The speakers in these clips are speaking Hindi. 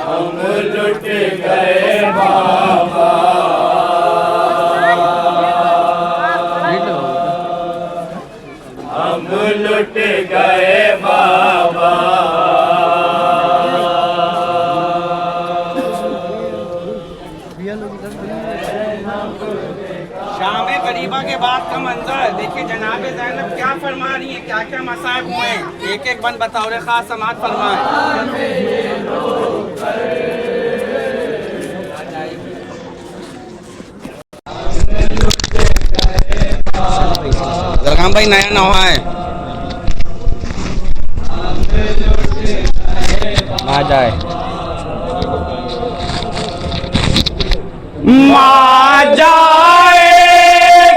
हम लुट गए बाबा, हम लुट गए बाबा। शाम करीबा के बाद का मंजर देखिए, जनाबे ज़ैनब क्या फरमा रही है, क्या क्या मसाइब हुए हैं, एक एक बन बताओ रे खास समात फरमाए। जरगाम भाई नया नवा है, आ जाए। माँ जाए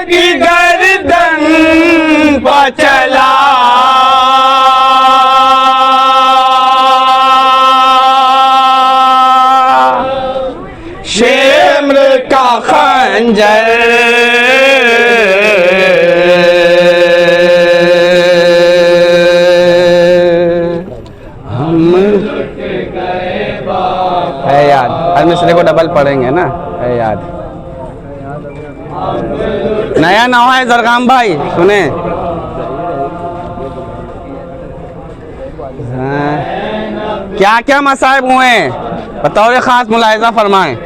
कि गर्दन पर चला, शेम्र का खंजर हम है याद। हर मिसरे को डबल पढ़ेंगे ना, है याद। नया नवा है जरगाम भाई, सुने। क्या क्या मसाइब हुए हैं बताओ रे खास मुलाहिजा फरमाएं।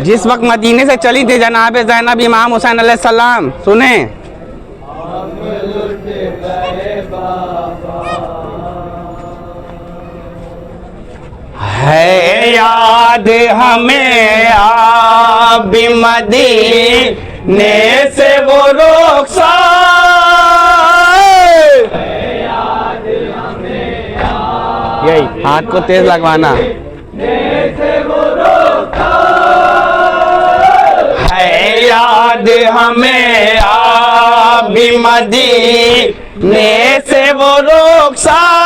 जिस वक्त मदीने से चली थी जनाब ज़ैनब इमाम हुसैन अलैहिस्सलाम, सुने। है याद हमें आप भी मदीने से वो रुखसार, यही हाथ को तेज लगवाना। है याद हमें आप भी मदीने से वो रुखसार,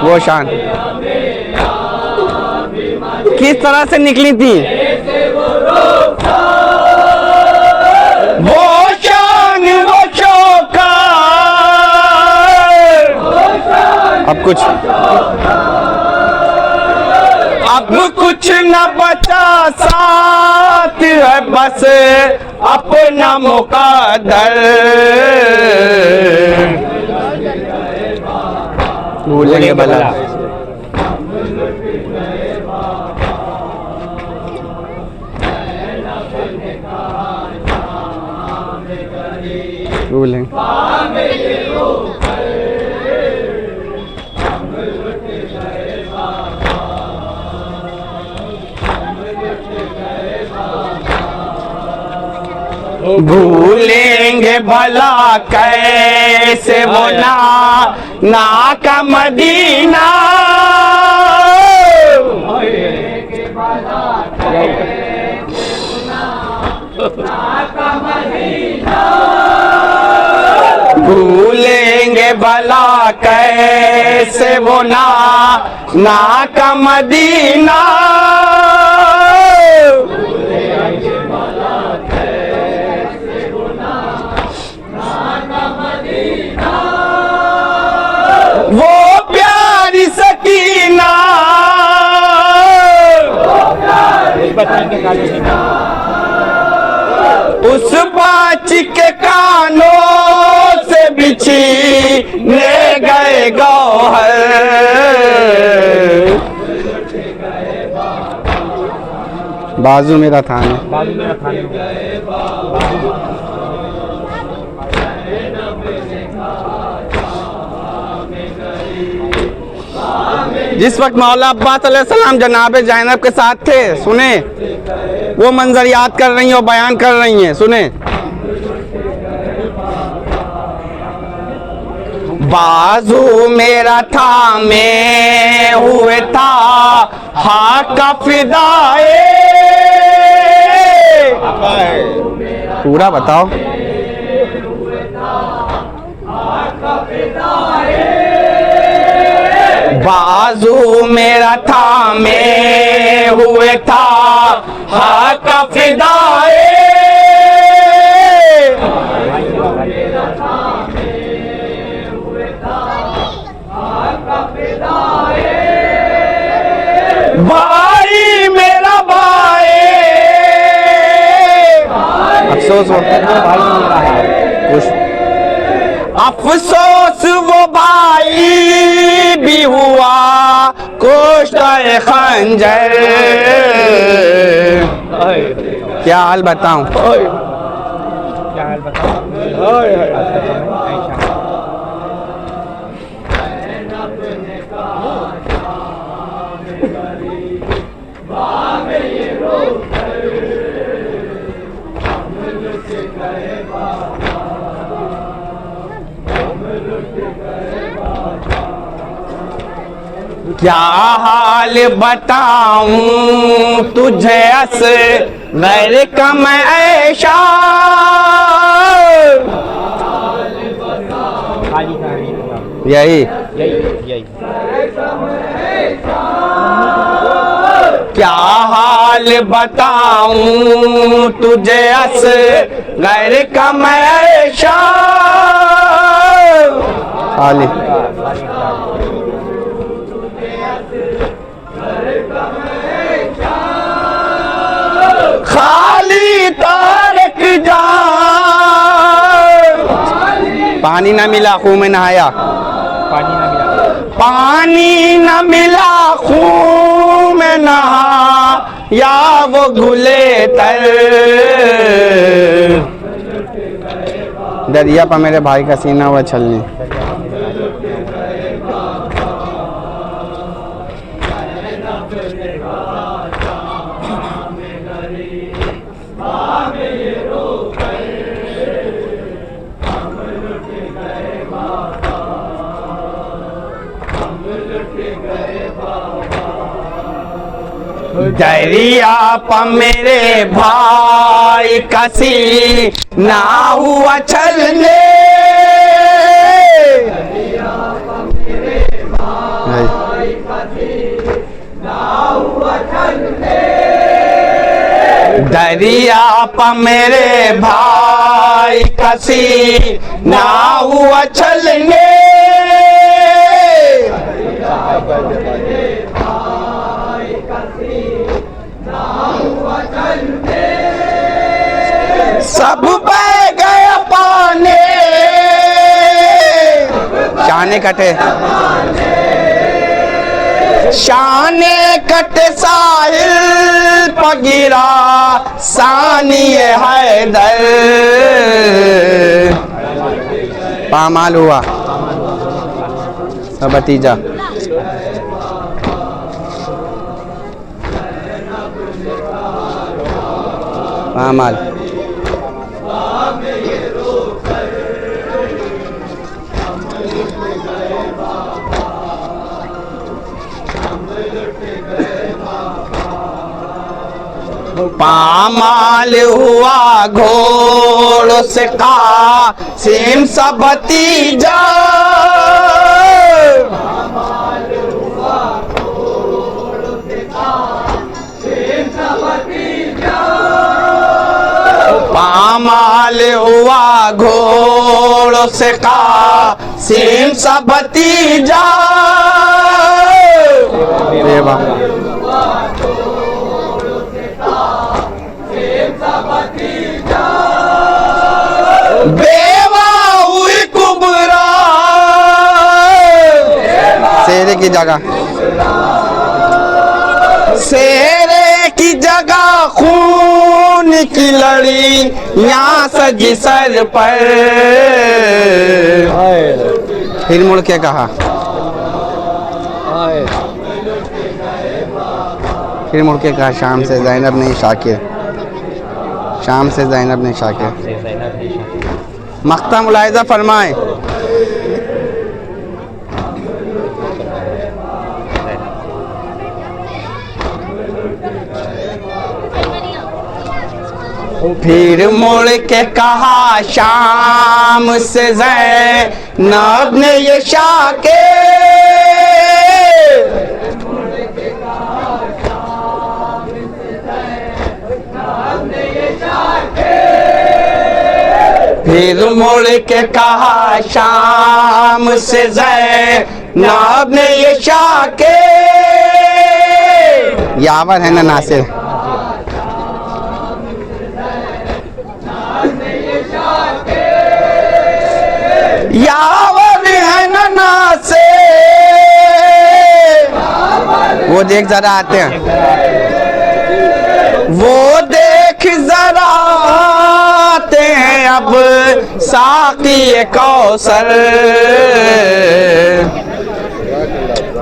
वो शान किस तरह से निकली थी, वो शान वो शौकार। अब कुछ न बचा, साथ है बस अपना मुक़द्दर। भूलेंगे भला भूलेंगे। भूलेंगे भला कैसे वो ना का मदीना, भूलेंगे भला कैसे वो ना का मदीना। वो प्यारी सकीना, उस बाची के कानों से बिछीने गए गौहर। बाजू मेरा थाने, जिस वक्त मौला अब्बास अलैहिस्सलाम जनाब ज़ैनब के साथ थे, सुने। वो मंजर याद कर रही हैं और बयान कर रही हैं, सुने। बाजू मेरा था मैं हुए था हाँ का फिदाए, पूरा बताओ। बाजू मेरा थामे हुए था हक फिदाए, भाई मेरा भाई, अफसोस होता है कुछ, अफसोस वो भाई भी हुआ कोष्ठे खंजर। क्या हाल बताऊं, क्या हाल बताओ। क्या हाल बताऊं तुझे असग़र का मैं ऐशा, यही क्या हाल बताऊं तुझे असग़र का मैं ऐशा, खाली खाली तारक जा, पानी ना मिला खूह में नहाया, पानी न मिला खूह में नहा, या वो घुले तर, दरिया पर मेरे भाई का सीना हुआ छलनी। दरिया पर मेरे भाई का सीना हुआ छलने, दरिया पर मेरे भाई का सीना हुआ छलने, सब बह गया पानी, शाने कटे शाने कटे साहिल पगिरा सानिए हैदर, पामाल हुआ सब भतीजा। पामाल पामाल हुआ घोड़ों से कासिम सा भतीजा, पामाल हुआ घोड़ों से कासिम सा भतीजा, बेवा हुई कुबरा, शेरे की जगह खून की लड़ी यहाँ सजी सर पर, फिर मुड़ के कहा, फिर मुड़ के कहा शाम से ज़ैनब नहीं शाकिर, शाम से ज़ैनब नहीं शाकिर। मख्ता मुलाहिज़ा फरमाए, फिर मुड़ के कहा शाम से ज़ैनब ने ये शाकिर, फिर मुड़ के कहा शाम से ज़ैनब ने ये शाके, यावर है ना नासिर। यावर है ना नासिर, वो देख जरा आते हैं, वो देख जरा आते हैं अब साक़ी कौसर।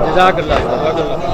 जज़ाकल्लाह।